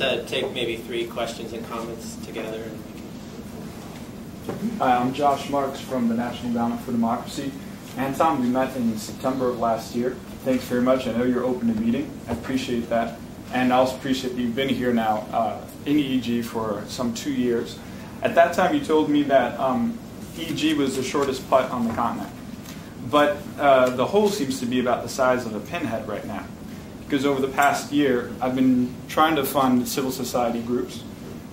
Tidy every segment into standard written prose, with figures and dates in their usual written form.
take maybe 3 questions and comments together. And we can... Hi, I'm Josh Marks from the National Endowment for Democracy. And Tom, we met in September of last year. Thanks very much. I know you're open to meeting. I appreciate that. And I also appreciate that you've been here now in EG for some 2 years. At that time, you told me that EG was the shortest putt on the continent. But the hole seems to be about the size of a pinhead right now. Because over the past year, I've been trying to fund civil society groups,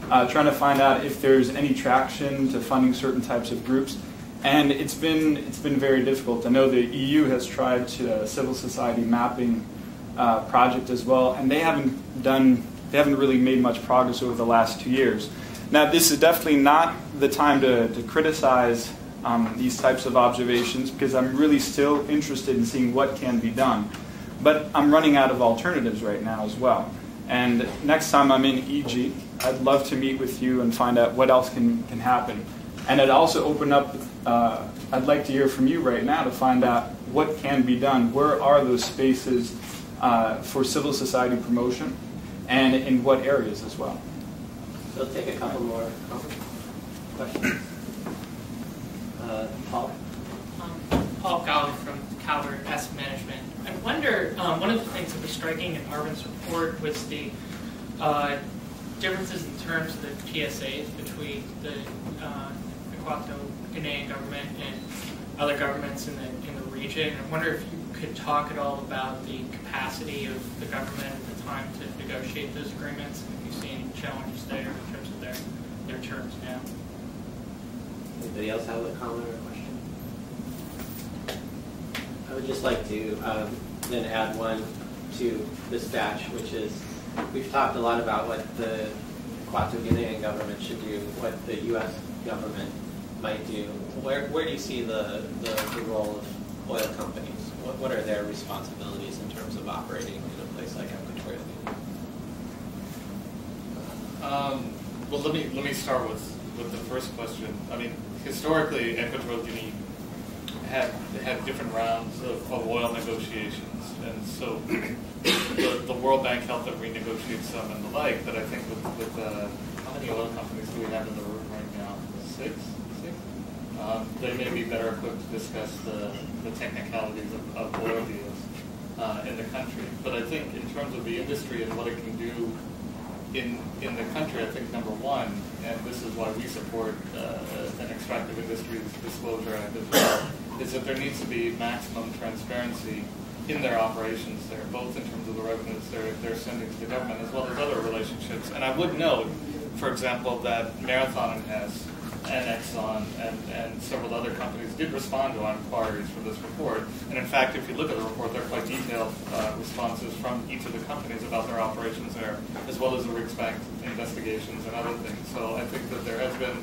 trying to find out if there's any traction to funding certain types of groups. And it's been very difficult. I know the EU has tried a civil society mapping project as well, and they haven't really made much progress over the last 2 years. Now, this is definitely not the time to criticize these types of observations, because I'm really still interested in seeing what can be done. But I'm running out of alternatives right now as well. And next time I'm in EG, I'd love to meet with you and find out what else can happen. And I'd also open up, I'd like to hear from you right now to find out what can be done. Where are those spaces for civil society promotion, and in what areas as well? So let's take a couple more questions. Paul? Paul Gowley from Calvert Asset Management. I wonder, one of the things that was striking in Marvin's report was the differences in terms of the PSAs between the Equatorial Guinean government and other governments in the region. I wonder if you could talk at all about the capacity of the government at the time to negotiate those agreements, and if you see any challenges there in terms of their terms now. Anybody else have a comment or a question? I would just like to then add one to this batch, which is, we've talked a lot about what the Equatorial Guinean government should do, what the U.S. government might do. Where do you see the role of oil companies? What are their responsibilities in terms of operating in a place like Equatorial Guinea? Well, let me start with the first question. I mean, historically, Equatorial Guinea had different rounds of oil negotiations, and so the World Bank helped them renegotiate some and the like. But I think with how many oil companies do we have in the room right now? 6? They may be better equipped to discuss the technicalities of oil deals in the country. But I think in terms of the industry and what it can do in the country, I think number one, and this is why we support an Extractive Industries Disclosure Act as well, is that there needs to be maximum transparency in their operations there, both in terms of the revenues they're sending to the government as well as other relationships. And I would note, for example, that Marathon and Hess and Exxon and several other companies did respond to our inquiries for this report. And in fact, if you look at the report, there are quite detailed responses from each of the companies about their operations there, as well as the Riggs Bank investigations and other things. So I think that there has been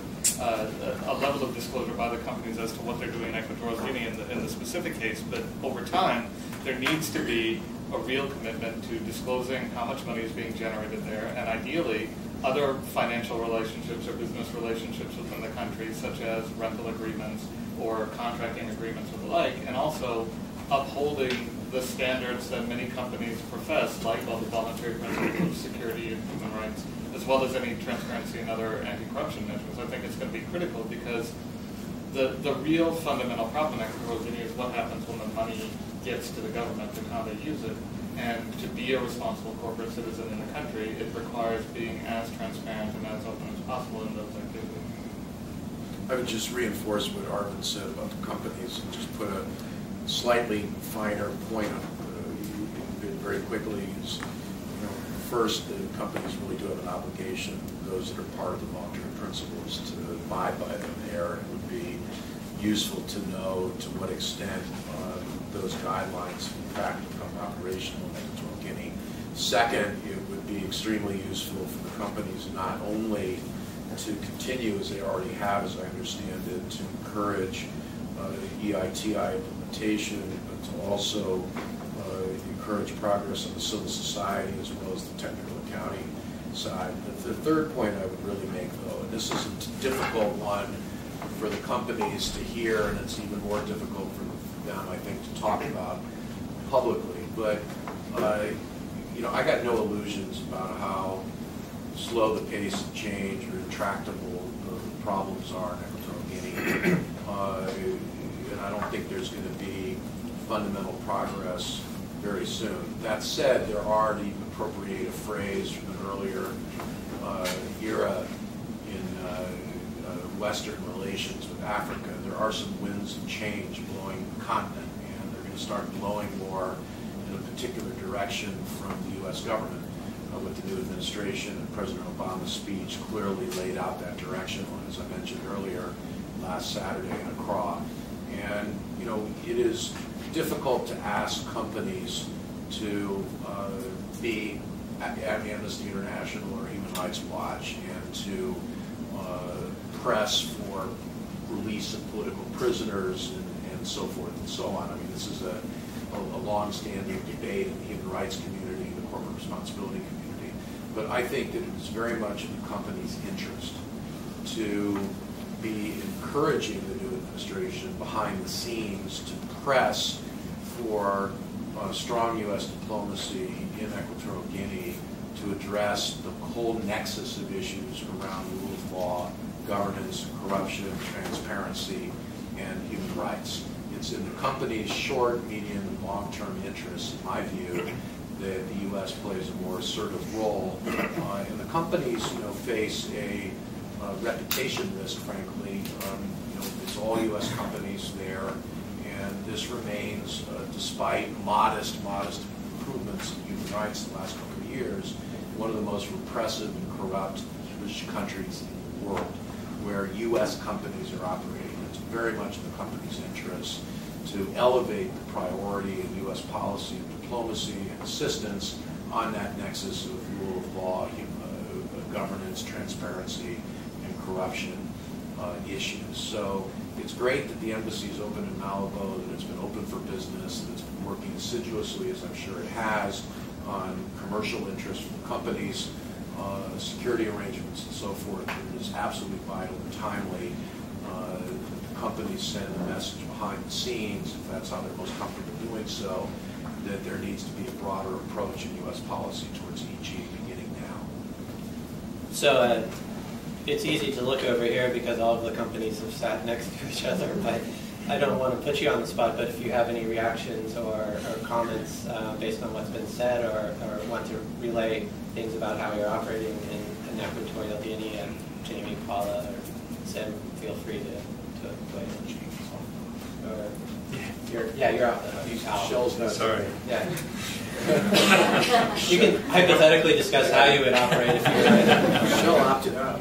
a level of disclosure by the companies as to what they're doing in Equatorial Guinea in the specific case. But over time, there needs to be a real commitment to disclosing how much money is being generated there, and ideally, other financial relationships or business relationships within the country, such as rental agreements or contracting agreements or the like, and also upholding the standards that many companies profess, like all the voluntary principles of security and human rights, as well as any transparency and other anti-corruption measures. I think it's going to be critical because the real fundamental problem in Equatorial Guinea is what happens when the money gets to the government and how they use it. And to be a responsible corporate citizen in the country, it requires being as transparent and as open as possible in those activities. I would just reinforce what Arvin said about the companies and just put a slightly finer point on it very quickly. Is, first, the companies really do have an obligation, those that are part of the voluntary principles, to abide by them there. It would be useful to know to what extent those guidelines in fact become operational in Equatorial Guinea. Second, it would be extremely useful for the companies not only to continue as they already have, as I understand it, to encourage EITI implementation, but to also encourage progress on the civil society as well as the technical accounting side. The third point I would really make, though, and this is a difficult one for the companies to hear, and it's even more difficult for them, I think, to talk about publicly. But I got no illusions about how slow the pace of change or intractable the problems are in Equatorial Guinea. And I don't think there's going to be fundamental progress very soon. That said, there are, to appropriate a phrase from an earlier era in Western relations with Africa, there are some winds of change blowing the continent, and they're going to start blowing more in a particular direction from the U.S. government. With the new administration, and President Obama's speech clearly laid out that direction, as I mentioned earlier, last Saturday in Accra. And, you know, it is difficult to ask companies to be at Amnesty International or Human Rights Watch and to press for release of political prisoners and so forth and so on. I mean, this is a long-standing debate in the human rights community, the corporate responsibility community. But I think that it is very much in the company's interest to be encouraging the new administration behind the scenes to press for strong U.S. diplomacy in Equatorial Guinea to address the whole nexus of issues around the rule of law, governance, corruption, transparency, and human rights. It's in the company's short, medium, and long-term interests, in my view, that the U.S. plays a more assertive role. And the companies, you know, face a reputation risk, frankly. You know, it's all U.S. companies there, and this remains, despite modest improvements in human rights in the last couple of years, one of the most repressive and corrupt countries in the world, where U.S. companies are operating. It's very much in the company's interest to elevate the priority in U.S. policy of diplomacy and assistance on that nexus of rule of law, governance, transparency, and corruption issues. So it's great that the embassy is open in Malabo, that it's been open for business, that it's been working assiduously, as I'm sure it has, on commercial interests from companies, security arrangements, and so forth. It is absolutely vital and timely that the companies send a message behind the scenes, if that's how they're most comfortable doing so, that there needs to be a broader approach in U.S. policy towards EG beginning now. So it's easy to look over here because all of the companies have sat next to each other, but I don't want to put you on the spot, but if you have any reactions or comments based on what's been said or want to relay things about how you're operating in Equatorial Guinea, and Jamie, Paula, or Sim, feel free to weigh in. Or you're off the hook. Shell's not sorry. Yeah. You can hypothetically discuss how you would operate if you were. Shell opted out.